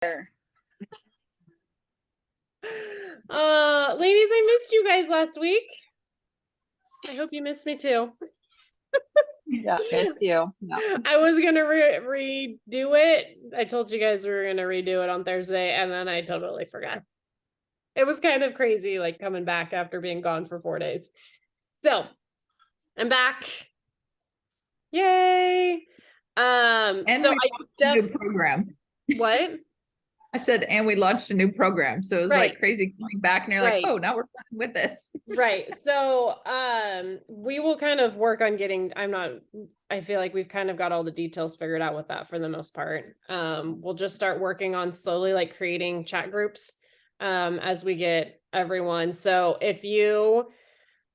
Ladies, I missed you guys last week. I hope you missed me too. Yeah, missed you. Yeah. I was gonna redo it. I told you guys we were gonna redo it on Thursday, and then I totally forgot. It was kind of crazy, like coming back after being gone for 4 days. So I'm back. Yay! And so we launched a new program. What? I said, and we launched a new program. So it was like crazy coming back and you're like, oh, now we're with this. Right. So we will kind of work on getting, I feel like we've kind of got all the details figured out with that for the most part. We'll just start working on slowly like creating chat groups as we get everyone. So if you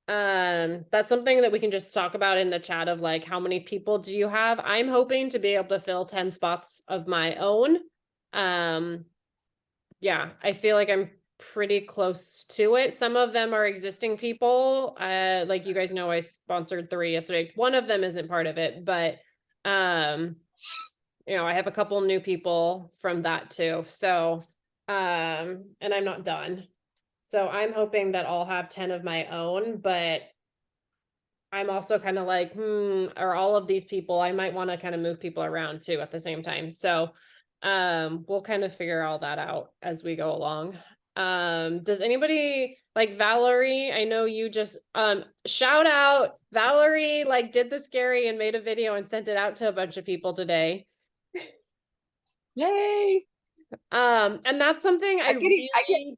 that's something that we can just talk about in the chat of like, how many people do you have? I'm hoping to be able to fill 10 spots of my own. Yeah, I feel like I'm pretty close to it. Some of them are existing people. Like you guys know, I sponsored 3 yesterday. One of them isn't part of it, but you know, I have a couple new people from that too. So and I'm not done. So I'm hoping that I'll have 10 of my own, but I'm also kind of like, are all of these people, I might want to kind of move people around too at the same time. So we'll kind of figure all that out as we go along. Does anybody like Valerie? I know you just shout out Valerie, like did the scary and made a video and sent it out to a bunch of people today. Yay. And that's something I get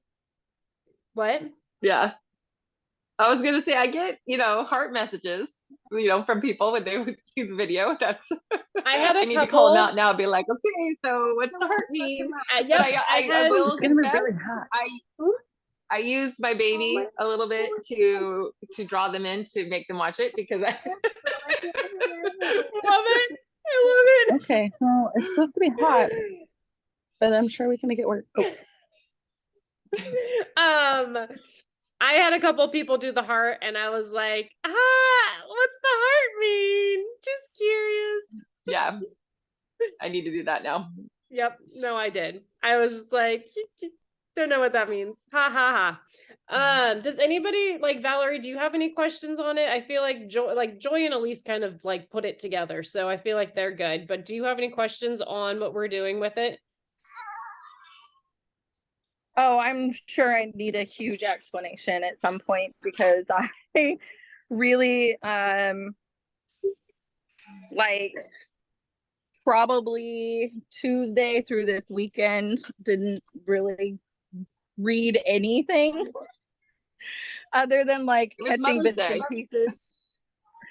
what? Yeah. I was gonna say I get, heart messages, from people when they would see the video. That's I had a I need to call them out now and be like, okay, so what's the heart mean? Yep, I will confess, I used my baby a little bit to draw them in to make them watch it because I love it. I love it. Okay, well, it's supposed to be hot, but I'm sure we can make it work. I had a couple people do the heart and I was like, what's the heart mean? Just curious. Yeah. I need to do that now. Yep. No, I did. I was just like, don't know what that means. Ha ha ha. Does anybody like Valerie, do you have any questions on it? I feel like Joy and Elise kind of like put it together. So I feel like they're good, but do you have any questions on what we're doing with it? Oh, I'm sure I need a huge explanation at some point because I really like probably Tuesday through this weekend didn't really read anything other than like catching bits and pieces.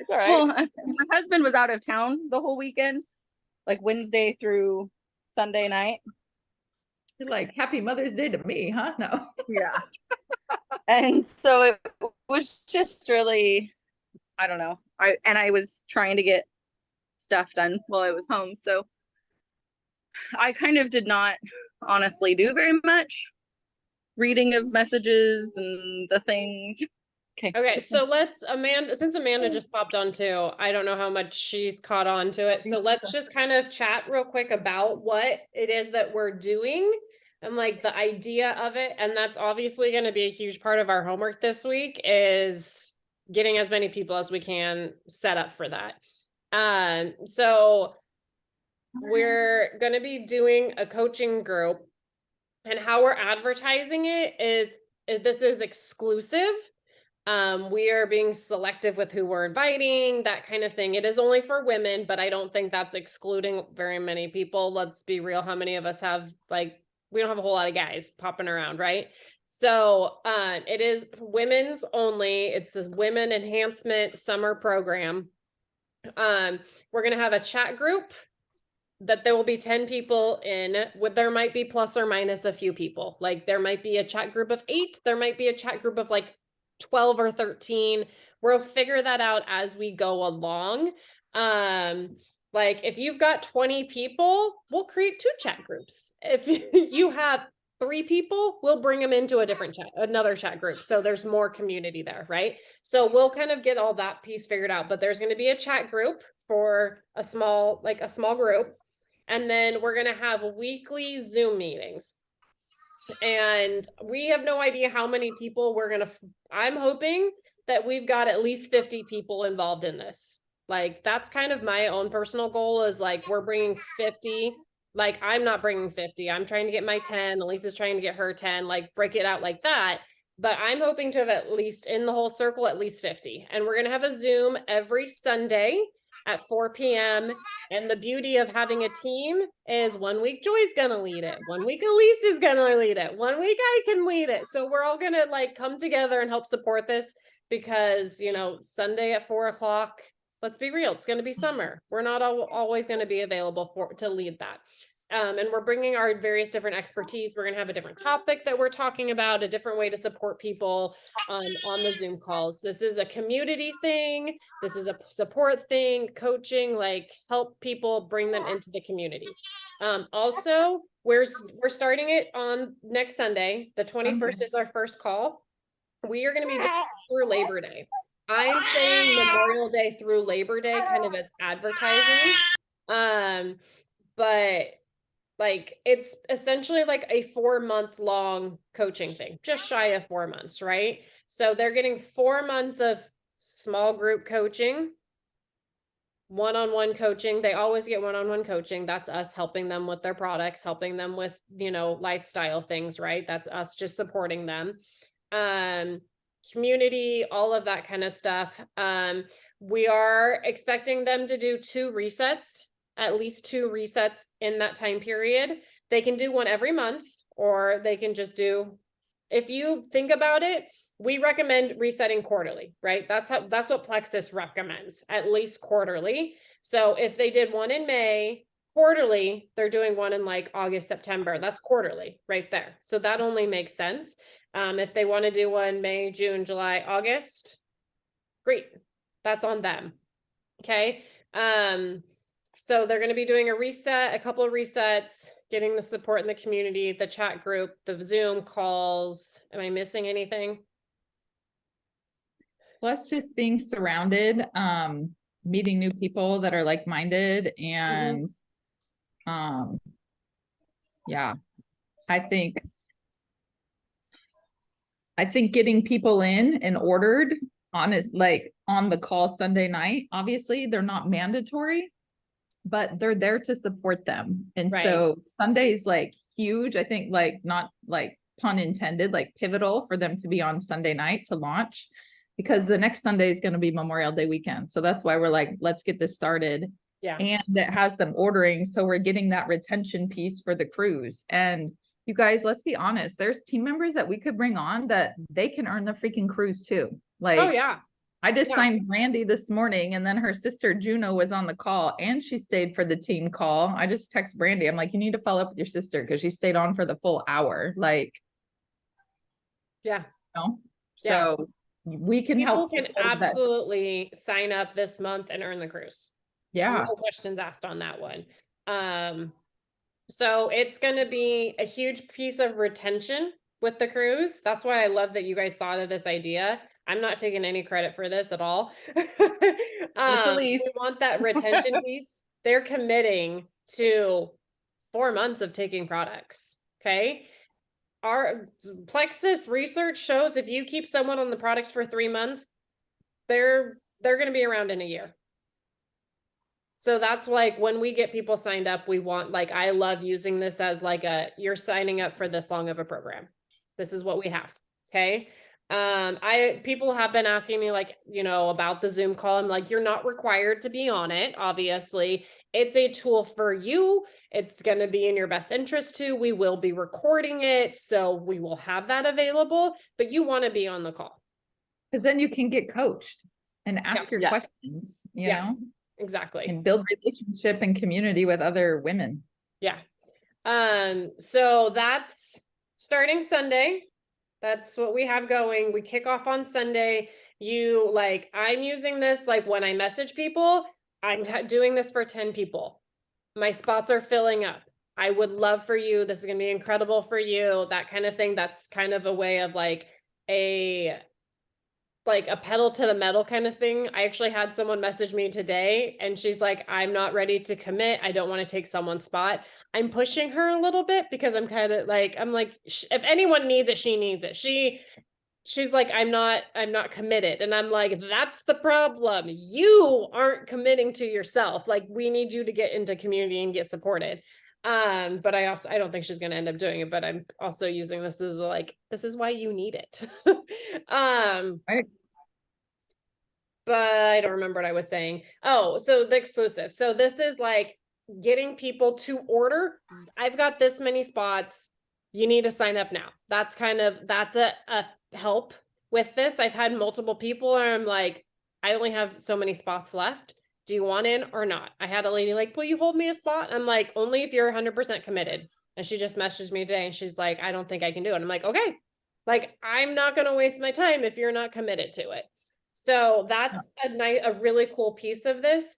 It's all right. Well, my husband was out of town the whole weekend, like Wednesday through Sunday night. You're like, happy Mother's Day to me, huh? No. Yeah. And so it was just really, I don't know. I was trying to get stuff done while I was home. So I kind of did not honestly do very much reading of messages and the things. Okay, so since Amanda just popped on too, I don't know how much she's caught on to it. So let's just kind of chat real quick about what it is that we're doing and like the idea of it. And that's obviously going to be a huge part of our homework this week is getting as many people as we can set up for that. So we're going to be doing a coaching group, and how we're advertising it is this is exclusive. We are being selective with who we're inviting, that kind of thing. It is only for women, but I don't think that's excluding very many people. Let's be real. How many of us have we don't have a whole lot of guys popping around, right? So it is women's only. It's this women enhancement summer program. We're going to have a chat group that there will be 10 people in. There might be plus or minus a few people. Like there might be a chat group of 8. There might be a chat group of like 12 or 13. We'll figure that out as we go along. Like if you've got 20 people, we'll create 2 chat groups. If you have 3 people, we'll bring them into another chat group. So there's more community there, right? So we'll kind of get all that piece figured out, but there's going to be a chat group for a small group. And then we're going to have weekly Zoom meetings. And we have no idea how many people we're going to, I'm hoping that we've got at least 50 people involved in this. Like, that's kind of my own personal goal, is like, we're bringing 50. Like, I'm not bringing 50. I'm trying to get my 10. Elisa's trying to get her 10, like break it out like that. But I'm hoping to have at least in the whole circle, at least 50. And we're going to have a Zoom every Sunday at 4 p.m. And the beauty of having a team is 1 week Joy's gonna lead it, 1 week Elise is gonna lead it, 1 week I can lead it. So we're all gonna like come together and help support this, because, you know, Sunday at 4 o'clock, let's be real, it's gonna be summer. We're not always gonna be available to lead that. And we're bringing our various different expertise. We're going to have a different topic that we're talking about, a different way to support people on the Zoom calls. This is a community thing. This is a support thing, coaching, like help people, bring them into the community. Also, we're starting it on next Sunday. The 21st is our first call. We are going to be doing this through Labor Day. I'm saying Memorial Day through Labor Day, kind of as advertising. But like, it's essentially like a 4-month long coaching thing, just shy of 4 months, right? So they're getting 4 months of small group coaching, one-on-one coaching. They always get one-on-one coaching. That's us helping them with their products, helping them with, you know, lifestyle things, right? That's us just supporting them. Community, all of that kind of stuff. We are expecting them to do 2 resets, at least 2 resets in that time period. They can do one every month, or they can just do, if you think about it, we recommend resetting quarterly, right? That's what Plexus recommends, at least quarterly. So if they did one in May, quarterly, they're doing one in like August, September. That's quarterly right there. So that only makes sense. If they want to do one May, June, July, August, great. That's on them. Okay. So they're going to be doing a reset, a couple of resets, getting the support in the community, the chat group, the Zoom calls. Am I missing anything? Plus just being surrounded, meeting new people that are like-minded, and yeah, I think getting people in and ordered like on the call Sunday night, obviously they're not mandatory, but they're there to support them. And so Sunday's like huge. I think, like, not like pun intended, like pivotal for them to be on Sunday night to launch, because the next Sunday is going to be Memorial Day weekend. So that's why we're like, let's get this started. Yeah. And it has them ordering. So we're getting that retention piece for the cruise. And you guys, let's be honest, there's team members that we could bring on that they can earn the freaking cruise too. Like, oh yeah. I just signed Brandy this morning, and then her sister Juno was on the call and she stayed for the team call. I just text Brandy. I'm like, you need to follow up with your sister, because she stayed on for the full hour. Like, yeah. You know? So we can help. People can absolutely sign up this month and earn the cruise. Yeah. No questions asked on that one. So it's going to be a huge piece of retention with the cruise. That's why I love that you guys thought of this idea. I'm not taking any credit for this at all. We want that retention piece. They're committing to 4 months of taking products. Okay. Our Plexus research shows if you keep someone on the products for 3 months, they're going to be around in a year. So that's like, when we get people signed up, we want, like, I love using this as like you're signing up for this long of a program. This is what we have. Okay. People have been asking me, like, you know, about the Zoom call. I'm like, you're not required to be on it. Obviously, it's a tool for you. It's going to be in your best interest too. We will be recording it, so we will have that available, but you want to be on the call. Because then you can get coached and ask your questions, you know? Exactly. And build relationship and community with other women. Yeah. So that's starting Sunday. That's what we have going. We kick off on Sunday. I'm using this, like, when I message people, I'm doing this for 10 people. My spots are filling up. I would love for you. This is going to be incredible for you. That kind of thing. That's kind of a way of like like a pedal to the metal kind of thing. I actually had someone message me today and she's like, I'm not ready to commit. I don't want to take someone's spot. I'm pushing her a little bit because I'm kind of like, if anyone needs it, she needs it. She's like, I'm not committed. And I'm like, that's the problem. You aren't committing to yourself. Like, we need you to get into community and get supported. But I don't think she's going to end up doing it, but I'm also using this as like, this is why you need it. Right. But I don't remember what I was saying. Oh, so the exclusive. So this is like getting people to order. I've got this many spots. You need to sign up now. That's a help with this. I've had multiple people and I'm like, I only have so many spots left. Do you want in or not? I had a lady like, will you hold me a spot? I'm like, only if you're 100% committed. And she just messaged me today and she's like, I don't think I can do it. I'm like, okay, like, I'm not going to waste my time if you're not committed to it. So that's a really cool piece of this.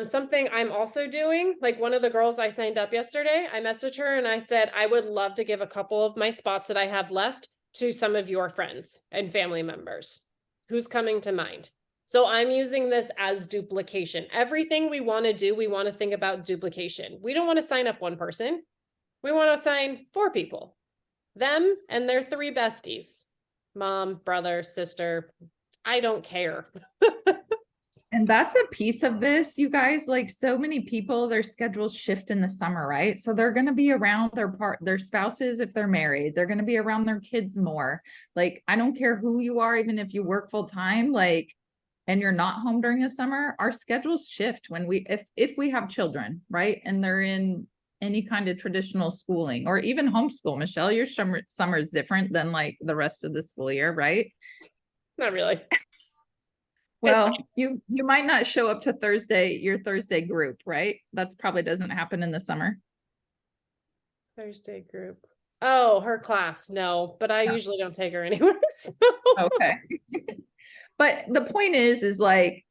Something I'm also doing, like one of the girls I signed up yesterday, I messaged her and I said, I would love to give a couple of my spots that I have left to some of your friends and family members. Who's coming to mind? So I'm using this as duplication. Everything we want to do, we want to think about duplication. We don't want to sign up one person. We want to sign 4 people, them and their 3 besties, mom, brother, sister. I don't care. And that's a piece of this, you guys, like so many people, their schedules shift in the summer, right? So they're going to be around their spouses if they're married, they're going to be around their kids more. Like, I don't care who you are, even if you work full time, like, and you're not home during the summer, our schedules shift when if we have children, right? And they're in any kind of traditional schooling or even homeschool. Michelle, your summer is different than like the rest of the school year, right? Not really. Well, you might not show up to your Thursday group, right? That's probably doesn't happen in the summer. Thursday group. Oh, her class. No, but I usually don't take her anyways. Okay. But the point is like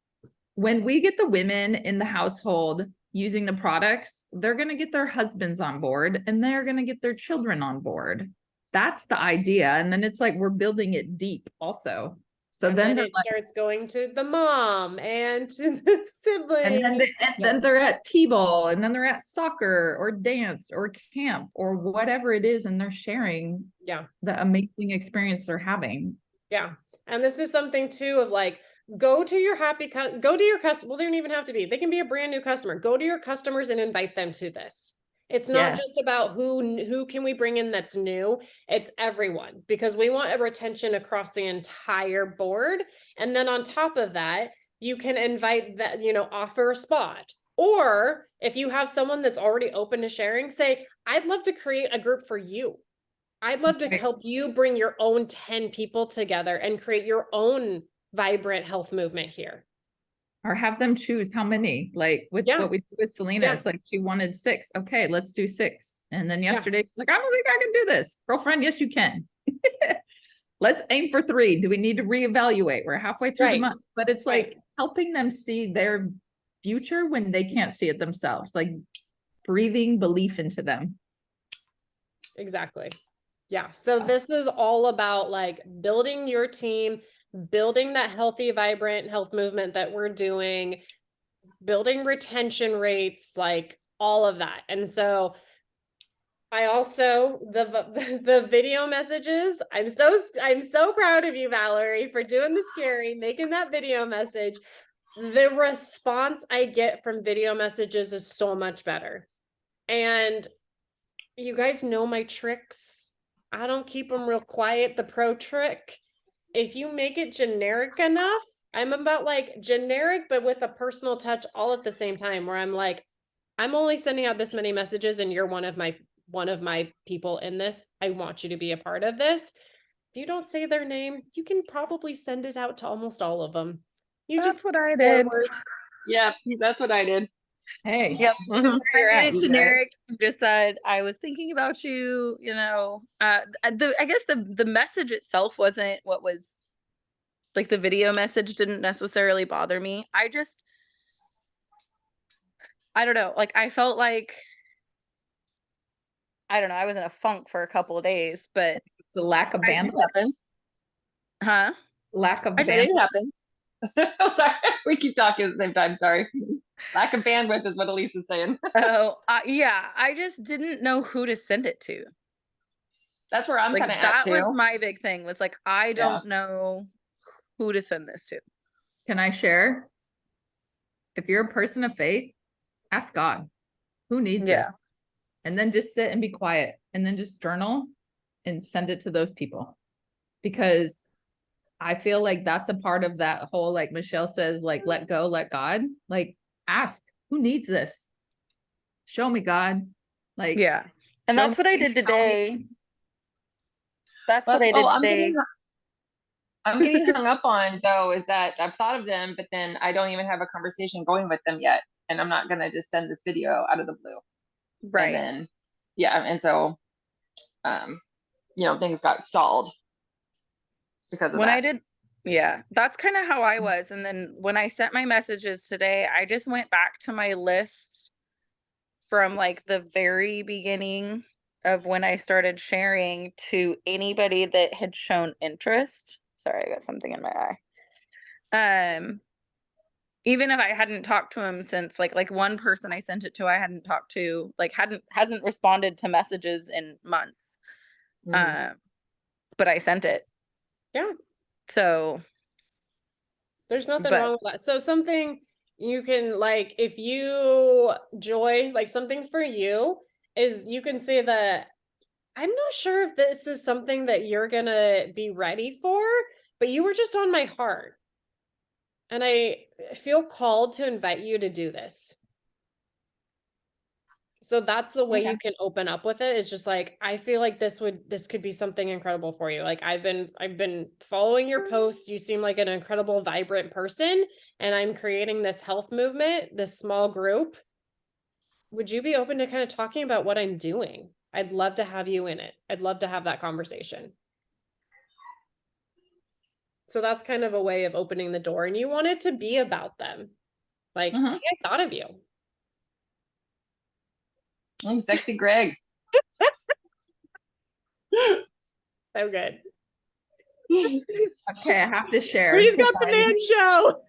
when we get the women in the household using the products, they're going to get their husbands on board and they're going to get their children on board. That's the idea. And then it's like we're building it deep also. So and then it starts going to the mom and to the sibling. And then they're at T-ball and then they're at soccer or dance or camp or whatever it is. And they're sharing the amazing experience they're having. Yeah. And this is something too of like, go to your customer. Well, they don't even have to be. They can be a brand new customer. Go to your customers and invite them to this. It's not just about who can we bring in that's new. It's everyone, because we want a retention across the entire board. And then on top of that, you can invite that, offer a spot. Or if you have someone that's already open to sharing, say, I'd love to create a group for you. I'd love to help you bring your own 10 people together and create your own vibrant health movement here. Or have them choose how many, like with what we do with Selena, it's like she wanted 6. Okay, let's do 6. And then yesterday, she's like, I don't think I can do this. Girlfriend, yes, you can. Let's aim for 3. Do we need to reevaluate? We're halfway through the month, but it's like helping them see their future when they can't see it themselves, like breathing belief into them. Exactly. Yeah. So this is all about like building your team, building that healthy, vibrant health movement that we're doing, building retention rates, like all of that. And so I also, the video messages, I'm so proud of you, Valerie, for doing the scary, making that video message. The response I get from video messages is so much better. And you guys know my tricks. I don't keep them real quiet. The pro trick, if you make it generic enough, I'm about like generic, but with a personal touch all at the same time, where I'm like, I'm only sending out this many messages and you're one of my people in this. I want you to be a part of this. If you don't say their name, you can probably send it out to almost all of them. That's what I did. Yeah, that's what I did. Hey. Yep. I made it generic. Just said I was thinking about you. I guess the message itself wasn't what was like the video message didn't necessarily bother me. I don't know. Like I felt like I don't know. I was in a funk for a couple of days, but the lack of bandwidth. Huh? Lack of It bandwidth. happens. Oh, sorry. We keep talking at the same time. Sorry. Lack of bandwidth is what Elise is saying. Oh, yeah. I just didn't know who to send it to. That's where I'm Like kind of at that was too. my big thing, was like, I Yeah. don't know who to send this to. Can I share? If you're a person of faith, ask God, who needs Yeah. this? And then just sit and be quiet and then just journal and send it to those people. Because I feel like that's a part of that whole, like Michelle says, like, let go, let God, like, ask, who needs this? Show me, God. Like, Yeah. And show that's what I me, did tell me. today. That's what I did today. I'm getting hung up on though, is that I've thought of them, but then I don't even have a conversation going with them yet. And I'm not gonna just send this video out of the blue. Right. And then, yeah, and so, things got stalled because of When that. I did, yeah, that's kind of how I was. And then when I sent my messages today, I just went back to my list from like the very beginning of when I started sharing to anybody that had shown interest. Sorry, I got something in my eye. Even if I hadn't talked to him since like one person I sent it to, I hadn't talked to, like hasn't responded to messages in months. But I sent it. Yeah. So there's nothing wrong with that. So something you can, like, if you joy, like something for you is, you can say that I'm not sure if this is something that you're gonna be ready for, but you were just on my heart. And I feel called to invite you to do this. So that's the way you can open up with it. It's just like, I feel like this could be something incredible for you. Like I've been following your posts. You seem like an incredible, vibrant person, and I'm creating this health movement, this small group. Would you be open to kind of talking about what I'm doing? I'd love to have you in it. I'd love to have that conversation. So that's kind of a way of opening the door, and you want it to be about them. Like, hey, I thought of you. I'm sexy Greg. So good. Okay, I have to share. He's got the man show.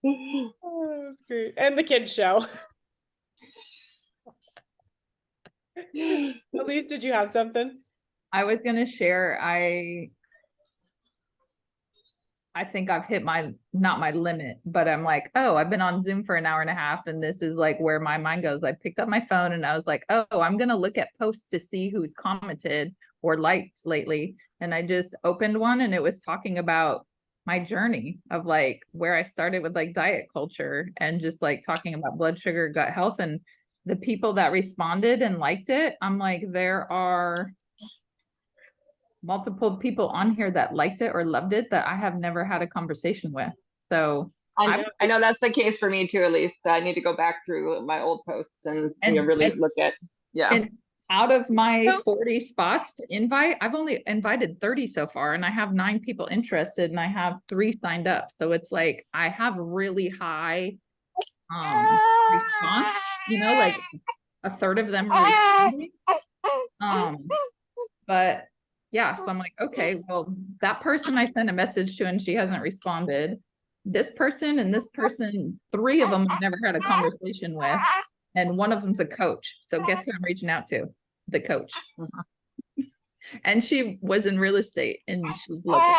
Oh, that's great. And the kids show. Elise, did you have something? I was gonna share, I think I've hit not my limit, but I'm like, oh, I've been on Zoom for an hour and a half, and this is like where my mind goes. I picked up my phone and I was like, oh, I'm gonna look at posts to see who's commented or liked lately. And I just opened one, and it was talking about my journey of like where I started with like diet culture and just like talking about blood sugar, gut health, and the people that responded and liked it. I'm like, there are multiple people on here that liked it or loved it that I have never had a conversation with. So I know that's the case for me too, Elise. I need to go back through my old posts and really look at, And out of my 40 spots to invite, I've only invited 30 so far, and I have 9 people interested, and I have 3 signed up. So it's like I have really high response, like a third of them are responding. But yeah, so I'm like, okay, well, that person I sent a message to and she hasn't responded. This person and this person, 3 of them I've never had a conversation with. And one of them's a coach. So guess who I'm reaching out to? The coach. And she was in real estate and she's local.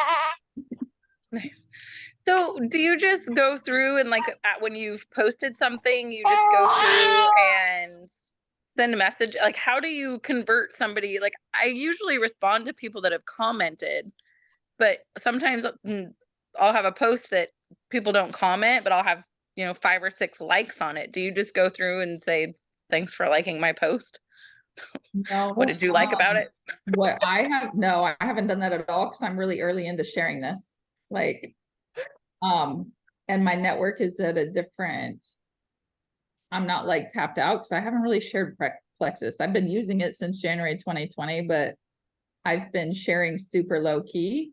Nice. So do you just go through and like when you've posted something, you just go through and send a message? Like, how do you convert somebody? Like, I usually respond to people that have commented, but sometimes I'll have a post that people don't comment, but I'll have 5 or 6 likes on it. Do you just go through and say thanks for liking my post? No. What did you like about it? I haven't done that at all, because I'm really early into sharing this. Like, and my network is at a different, I'm not like tapped out, because I haven't really shared Plexus. I've been using it since January 2020, but I've been sharing super low key.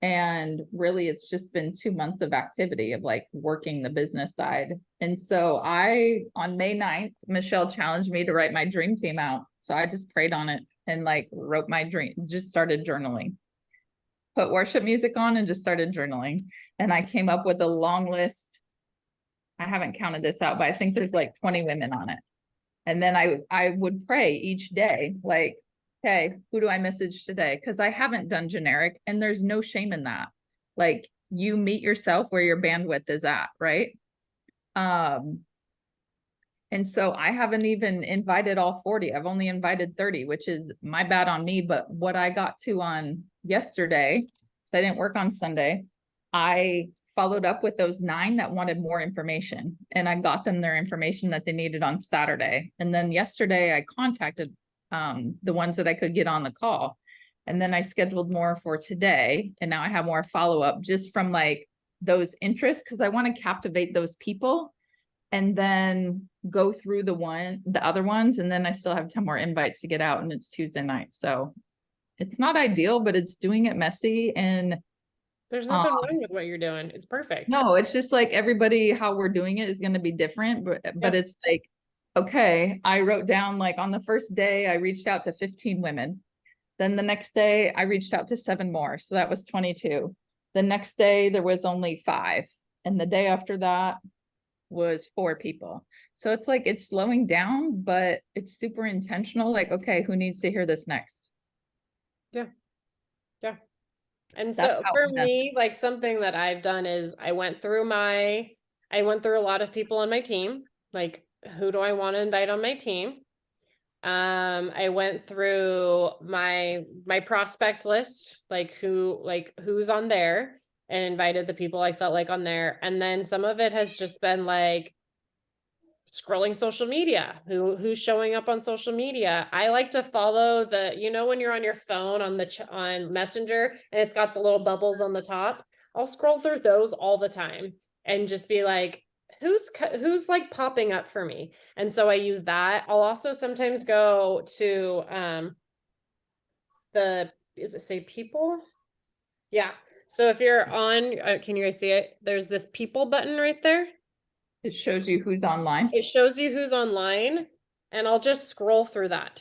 And really, it's just been 2 months of activity of like working the business side. And so on May 9th, Michelle challenged me to write my dream team out. So I just prayed on it and like wrote my dream, just started journaling. Put worship music on and just started journaling. And I came up with a long list. I haven't counted this out, but I think there's like 20 women on it. And then I would pray each day, like, okay, who do I message today? Because I haven't done generic, and there's no shame in that. Like, you meet yourself where your bandwidth is at, right? And so I haven't even invited all 40. I've only invited 30, which is my bad on me. But what I got to on yesterday, so I didn't work on Sunday, I followed up with those 9 that wanted more information, and I got them their information that they needed on Saturday. And then yesterday I contacted the ones that I could get on the call. And then I scheduled more for today. And now I have more follow-up just from like those interests, because I want to captivate those people and then go through the other ones. And then I still have 10 more invites to get out, and it's Tuesday night. So it's not ideal, but it's doing it messy. And there's nothing wrong with what you're doing. It's perfect. no, it's just like everybody, how we're doing it is going to be different, but it's like, okay, I wrote down like on the first day, I reached out to 15 women. Then the next day I reached out to 7 more. So that was 22. The next day there was only 5. And the day after that was 4 people. So it's like, it's slowing down, but it's super intentional. Like, okay, who needs to hear this next? Yeah. Yeah. And That's so how for I'm done. me, like something that I've done is I went through a lot of people on my team. Like, who do I want to invite on my team? I went through my prospect list, like who's on there, and invited the people I felt like on there. And then some of it has just been like scrolling social media, who's showing up on social media. I like to follow when you're on your phone on Messenger and it's got the little bubbles on the top. I'll scroll through those all the time and just be like, who's like popping up for me. And so I use that. I'll also sometimes go to is it say people? Yeah. So if you're on, can you guys see it? There's this people button right there. It shows you who's online. It shows you who's online, and I'll just scroll through that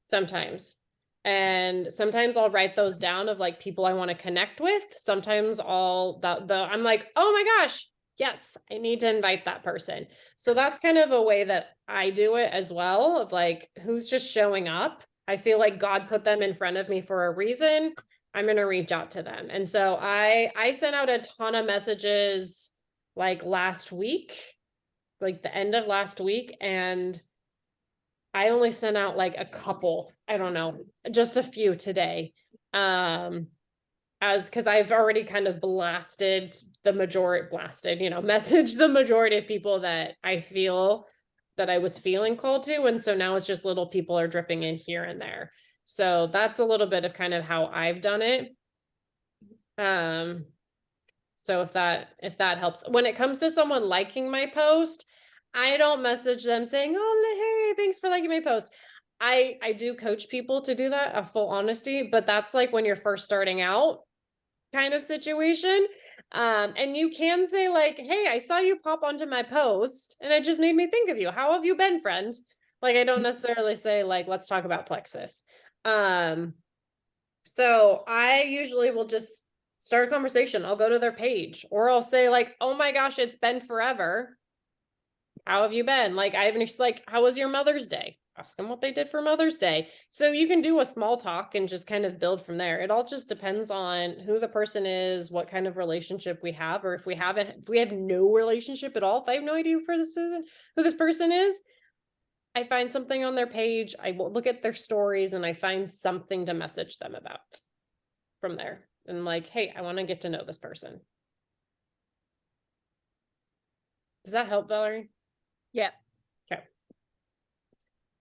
sometimes. And sometimes I'll write those down of like people I want to connect with. Sometimes I'm like, oh my gosh, yes, I need to invite that person. So that's kind of a way that I do it as well, of like who's just showing up. I feel like God put them in front of me for a reason. I'm going to reach out to them. And so I sent out a ton of messages like last week, like the end of last week, and I only sent out like a couple, I don't know, just a few today. Because I've already kind of messaged the majority of people that I feel that I was feeling called to. And so now it's just little people are dripping in here and there. So that's a little bit of kind of how I've done it. So if that helps. When it comes to someone liking my post, I don't message them saying, oh, hey, thanks for liking my post. I do coach people to do that, a full honesty, but that's like when you're first starting out kind of situation. And you can say like, hey, I saw you pop onto my post and it just made me think of you. How have you been, friend? Like, I don't necessarily say like, let's talk about Plexus. So I usually will just start a conversation. I'll go to their page, or I'll say like, oh my gosh, it's been forever. How have you been? Like, I haven't, like, how was your Mother's Day? Ask them what they did for Mother's Day. So you can do a small talk and just kind of build from there. It all just depends on who the person is, what kind of relationship we have, or if we have no relationship at all. If I have no idea who this person is, I find something on their page, I will look at their stories, and I find something to message them about from there. And like, hey, I want to get to know this person. Does that help, Valerie? Yeah. Okay.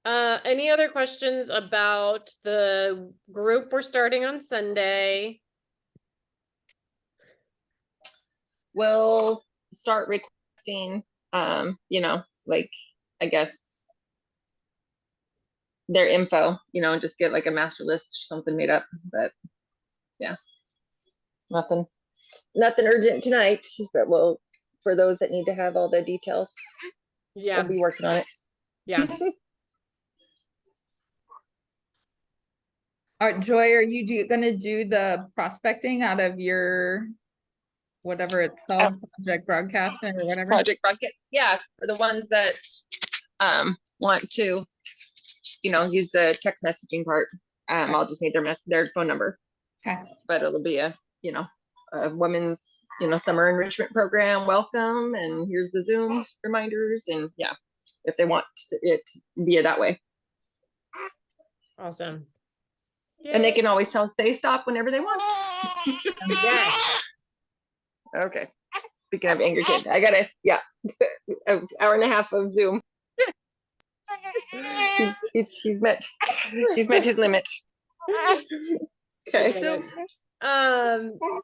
Any other questions about the group we're starting on Sunday? We'll start requesting, like, I guess their info, and just get like a master list or something made up. But yeah, nothing urgent tonight, but we'll, for those that need to have all the details, Yeah, we'll be working on it. yeah. All right, Joy, are you gonna do the prospecting out of your whatever it's called, project broadcasting or whatever? Project Rockets, yeah, for the ones that want to, use the text messaging part. Okay. I'll just need their phone number. Okay. But it'll be a women's, summer enrichment program welcome, and here's the Zoom reminders, and yeah, if they want it via that way. Awesome. And they can always say stop whenever they want. Yes. Okay. Speaking of angry kid, I gotta, an hour and a half of Zoom. He's met his limit. Okay. So,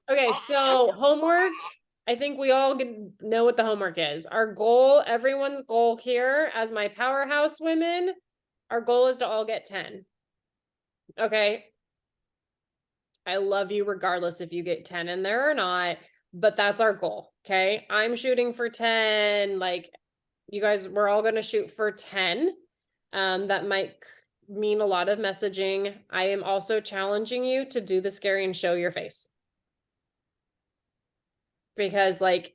okay, so homework. I think we all know what the homework is. Our goal, everyone's goal here as my Powerhouse women, our goal is to all get 10. Okay. I love you regardless if you get 10 in there or not, but that's our goal. Okay. I'm shooting for 10. Like you guys, we're all going to shoot for 10. That might mean a lot of messaging. I am also challenging you to do the scary and show your face. Because like,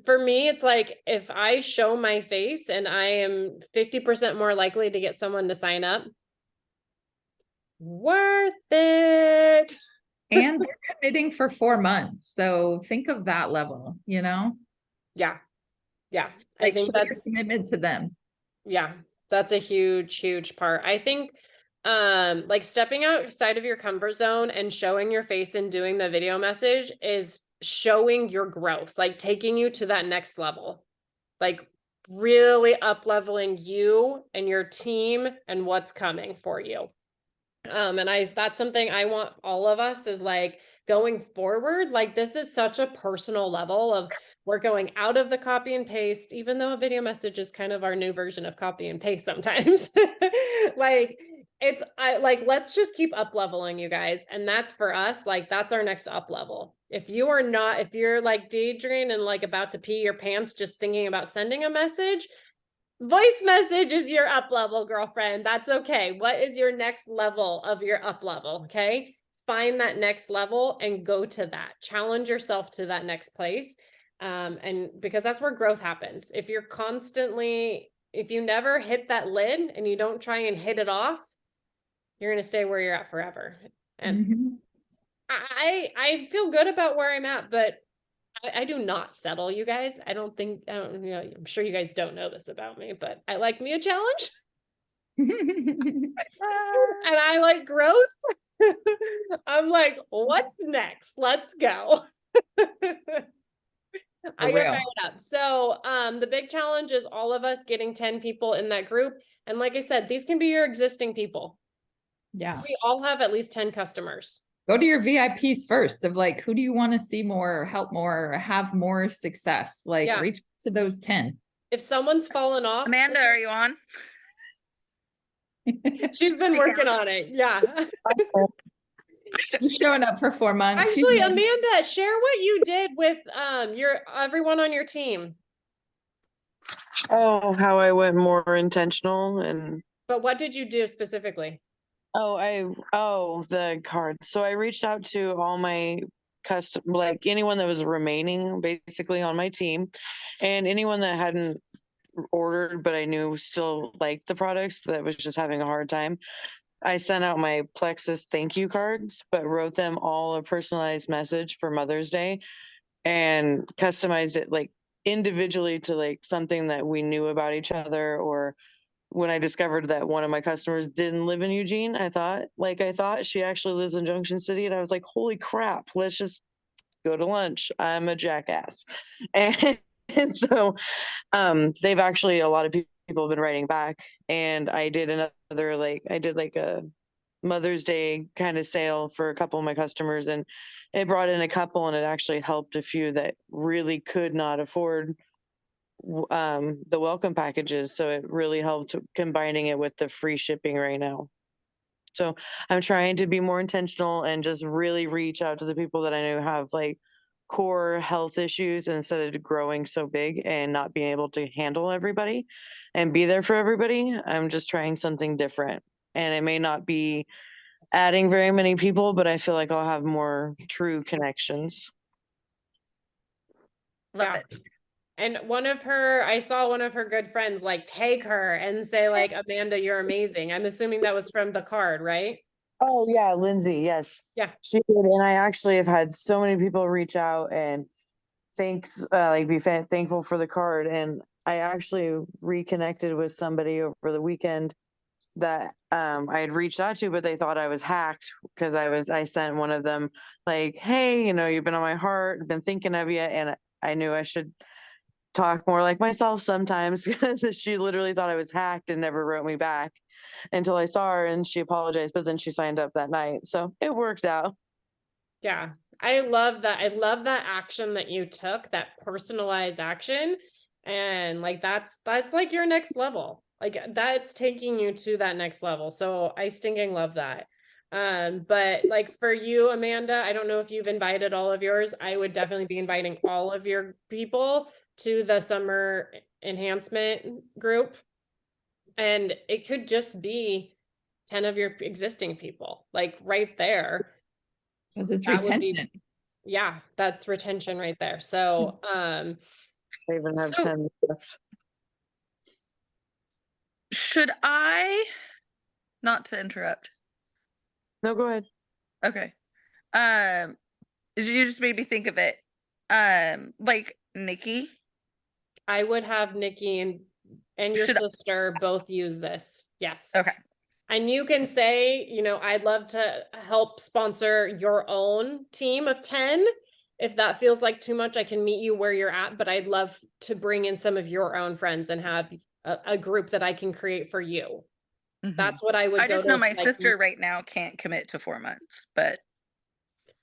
for me, it's like, if I show my face and I am 50% more likely to get someone to sign up, worth it. And they're committing for 4 months. So think of that level, Yeah. Yeah. Like, I think show your that's commitment to them. yeah, that's a huge part. I think like stepping outside of your comfort zone and showing your face and doing the video message is showing your growth, like taking you to that next level, like really up leveling you and your team and what's coming for you. And that's something I want all of us is like going forward. Like this is such a personal level of we're going out of the copy and paste, even though a video message is kind of our new version of copy and paste sometimes. Like let's just keep up leveling you guys. And that's for us, like that's our next up level. If you're like Deidre and like about to pee your pants, just thinking about sending a message, voice message is your up level, girlfriend. That's okay. What is your next level of your up level? Okay. Find that next level and go to that. Challenge yourself to that next place. And because that's where growth happens. If you never hit that lid and you don't try and hit it off, you're going to stay where you're at forever. And I feel good about where I'm at, but I do not settle, you guys. I'm sure you guys don't know this about me, but I like me a challenge. And I like growth. I'm like, what's next? Let's go. I get fired up. So the big challenge is all of us getting 10 people in that group. And like I said, these can be your existing people. Yeah. We all have at least 10 customers. Go to your VIPs first of like, who do you want to see more, or help more, or have more success? Like reach to those 10. If someone's fallen off. Amanda, are you on? She's been working on it. Yeah. She's showing up for 4 months. Actually, Amanda, share what you did with everyone on your team. Oh, how I went more intentional and. But what did you do specifically? The cards. So I reached out to all my like anyone that was remaining basically on my team, and anyone that hadn't ordered but I knew still liked the products that was just having a hard time. I sent out my Plexus thank you cards, but wrote them all a personalized message for Mother's Day and customized it like individually to like something that we knew about each other. Or when I discovered that one of my customers didn't live in Eugene, I thought she actually lives in Junction City. And I was like, holy crap, let's just go to lunch. I'm a jackass. And so they've actually, a lot of people have been writing back, and I did a Mother's Day kind of sale for a couple of my customers, and it brought in a couple, and it actually helped a few that really could not afford the welcome packages. So it really helped combining it with the free shipping right now. So I'm trying to be more intentional and just really reach out to the people that I know have like core health issues instead of growing so big and not being able to handle everybody and be there for everybody. I'm just trying something different. And it may not be adding very many people, but I feel like I'll have more true connections. Love Yeah. it. And I saw one of her good friends like tag her and say like, Amanda, you're amazing. I'm assuming that was from the card, right? Oh yeah, Lindsay, yes. Yeah. She did, and I actually have had so many people reach out and thankful for the card. And I actually reconnected with somebody over the weekend that I had reached out to, but they thought I was hacked because I sent one of them like, hey, you've been on my heart, been thinking of you, and I knew I should talk more like myself sometimes because she literally thought I was hacked and never wrote me back until I saw her and she apologized, but then she signed up that night. So it worked out. Yeah. I love that. I love that action that you took, that personalized action. And like that's like your next level. Like that's taking you to that next level. So I stinking love that. But like for you, Amanda, I don't know if you've invited all of yours. I would definitely be inviting all of your people to the summer enhancement group. And it could just be 10 of your existing people, like right there. Because it's That would be, retention. yeah, that's retention right there. So, I even have So- 10 left. Should I, not to interrupt. No, go ahead. Okay. You just made me think of it. Like Nikki. I would have Nikki and your Should I- sister both use this. Yes. Okay. And you can say, I'd love to help sponsor your own team of 10. If that feels like too much, I can meet you where you're at, but I'd love to bring in some of your own friends and have a group that I can create for you. Mhm. That's what I would I go just to. know my like, sister right now can't commit to 4 months, but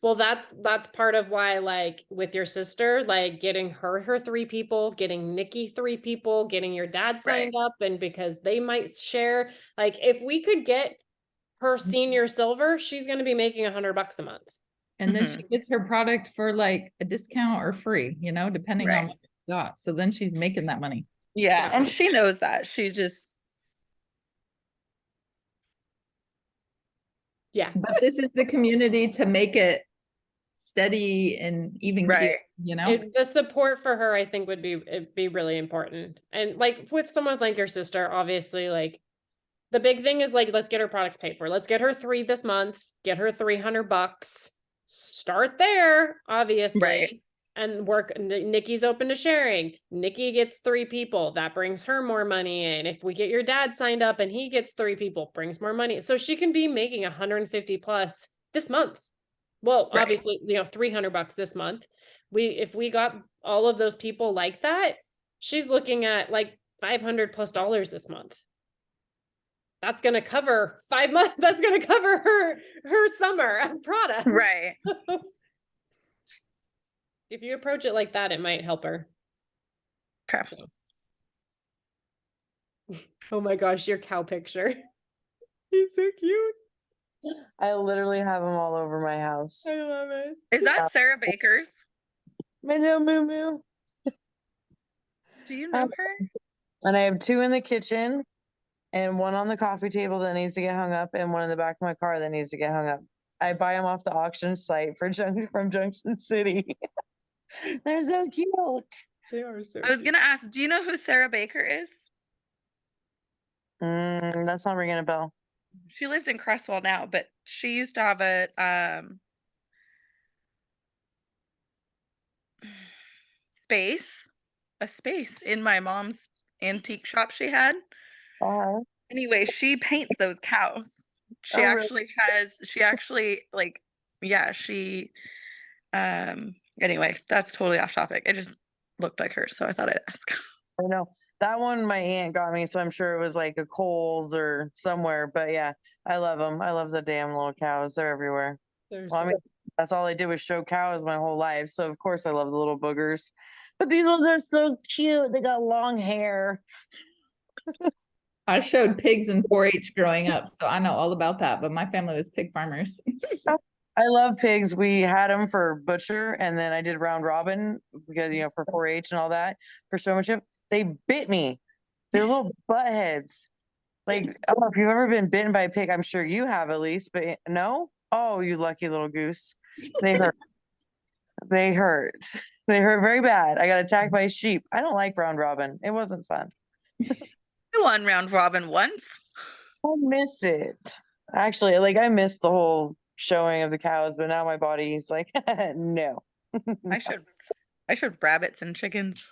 Well, that's part of why, like with your sister, like getting her 3 people, getting Nikki 3 people, getting your dad signed up, and because they might share, like if we could get her senior silver, she's going to be making $100 a month. And then Mhm. she gets her product for like a discount or free, depending on Right. what she got. So then she's making that money. yeah, Yeah. and she knows that. She's just Yeah. But this is the community to make it steady and even right. keel, The support for her, I think, would be really important. And like with someone like your sister, obviously, like the big thing is like, let's get her products paid for. Let's get her 3 this month, get her $300. Start there, obviously. Right. And work. Nikki's open to sharing. Nikki gets 3 people. That brings her more money in. If we get your dad signed up and he gets 3 people, brings more money. So she can be making 150 plus this month. Well, Right. obviously, $300 this month. If we got all of those people like that, she's looking at like $500+ this month. That's going to cover 5 months. That's going to cover her summer of products. Right. If you approach it like that, it might help her. Okay. So. Oh my gosh, your cow picture. He's so cute. I literally have them all over my house. I love it. Is that Sarah Baker's? My little moo moo. Do you know her? And I have 2 in the kitchen and 1 on the coffee table that needs to get hung up and 1 in the back of my car that needs to get hung up. I buy them off the auction site from Junction City. They're so cute. They are so I was gonna ask, do you know who Sarah Baker is? That's not ringing a bell. She lives in Cresswell now, but she used to have a space in my mom's antique shop she had. Anyway, she paints those cows. She Oh, really? actually like, yeah, anyway, that's totally off topic. It just looked like her, so I thought I'd ask. I know that one my aunt got me, so I'm sure it was like a Kohl's or somewhere. But yeah, I love them. I love the damn little cows. They're everywhere. Well, I mean, that's all I did was show cows my whole life, so of course I love the little boogers. But these ones are so cute. They got long hair. I showed pigs in 4-H growing up, so I know all about that. But my family was pig farmers. I love pigs. We had them for butcher, and then I did round robin because for 4-H and all that for showmanship. They bit me. They're little butt heads. Like, oh, if you've ever been bitten by a pig, I'm sure you have at least, but no? Oh, you lucky little goose. They hurt. They hurt. They hurt very bad. I got attacked by a sheep. I don't like round robin. It wasn't fun. I won round robin once. I miss it. Actually, like I missed the whole showing of the cows, but now my body's like, no. I showed rabbits and chickens.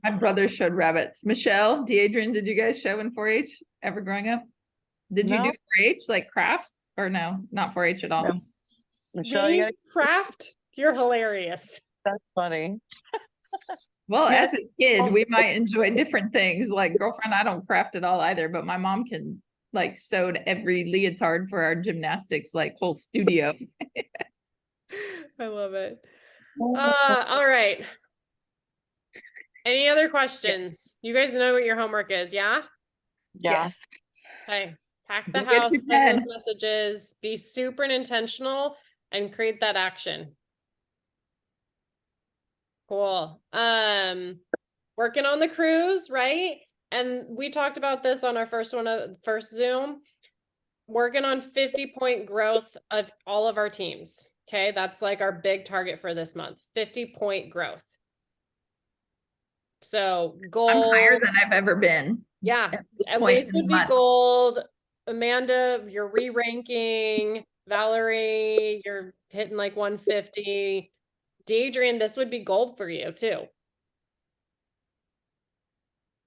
My brother showed rabbits. Michelle, Deadrian, did you guys show in 4-H ever growing up? Did you do No. 4-H like crafts or no? Not 4-H at all. No. Michelle, you gotta, Craft, you're hilarious. that's funny. Well, Yeah. as a kid, we might enjoy different things. Like girlfriend, I don't craft at all either, but my mom can like sewed every leotard for our gymnastics, like whole studio. I love it. All right. Any other questions? You guys know what your homework is, yeah? Yeah. Yes. Okay. Pack the Go get house, your send those pen. messages, be super intentional and create that action. Cool. Working on the cruise, right? And we talked about this on our first Zoom. Working on 50-point growth of all of our teams. Okay, that's like our big target for this month. 50-point growth. So gold. I'm higher than I've ever been. Yeah, at this at point least in the would be month. gold. Amanda, you're re-ranking. Valerie, you're hitting like 150. Deadrian, this would be gold for you too.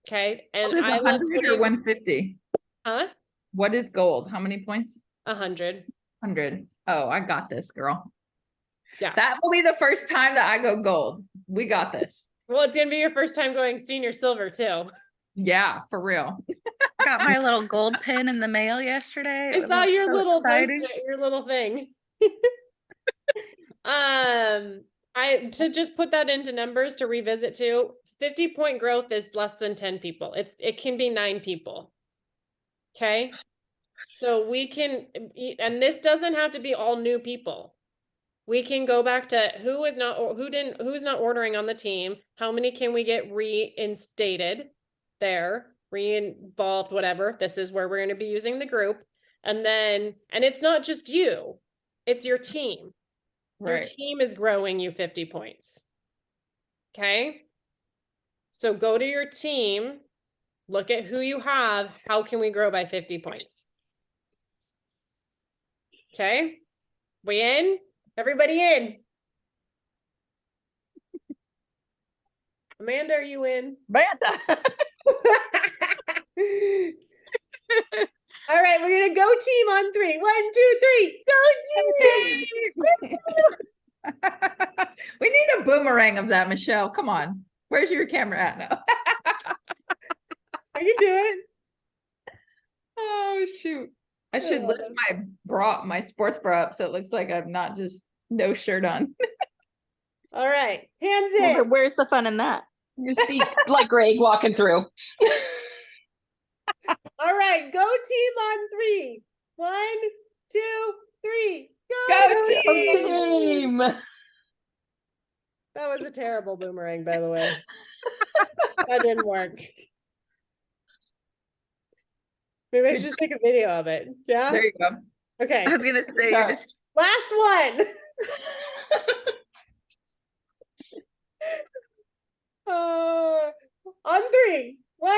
Okay, and Gold is I love 100 or putting, 150. huh? What is gold? How many points? 100. 100. Oh, I got this, girl. Yeah. That will be the first time that I go gold. We got this. Well, it's gonna be your first time going senior silver too. Yeah, for real. Got my little gold pin in the mail yesterday. I saw your so little exciting. poster, your little thing. To just put that into numbers to revisit too, 50-point growth is less than 10 people. It can be 9 people. Okay. So we can, and this doesn't have to be all new people. We can go back to who's not ordering on the team. How many can we get reinstated there, re-involved, whatever. This is where we're going to be using the group. And it's not just you, it's your team. Your Right. team is growing you 50 points. Okay. So go to your team, look at who you have. How can we grow by 50 points? Okay. We in? Everybody in? Amanda, are you in? Amanda. All right, we're gonna go team on 3. 1, 2, 3. Go team! We need a boomerang of that, Michelle. Come on. Where's your camera at now? I can do it. Oh shoot. I should love lift it. my sports bra up so it looks like I'm not just no shirt on. All right, hands Yeah, in. but where's the fun in that? You speak like Greg walking through. All right, go team on 3. 1, 2, 3. Go Team. That was a terrible boomerang, by the way. That didn't work. Maybe I should just take a video of it. Yeah. There you go. Okay. I was gonna say Sorry. you're just Last one. On 3. 1,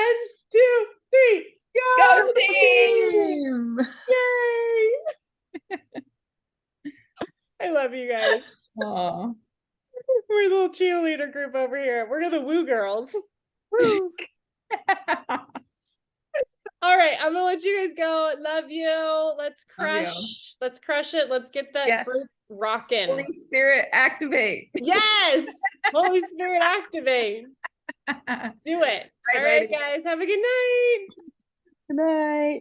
2, 3. Go team! Team. Yay! I love you guys. Aw. We're the little cheerleader group over here. We're the woo girls. woo. All right, I'm gonna let you guys go. Love you. Let's Love you. crush. Let's crush it. Let's get that Yes. group rocking. Holy Spirit, activate. Yes. Holy Spirit, activate. Do it. All right, righty. guys. Have a good night. Good night.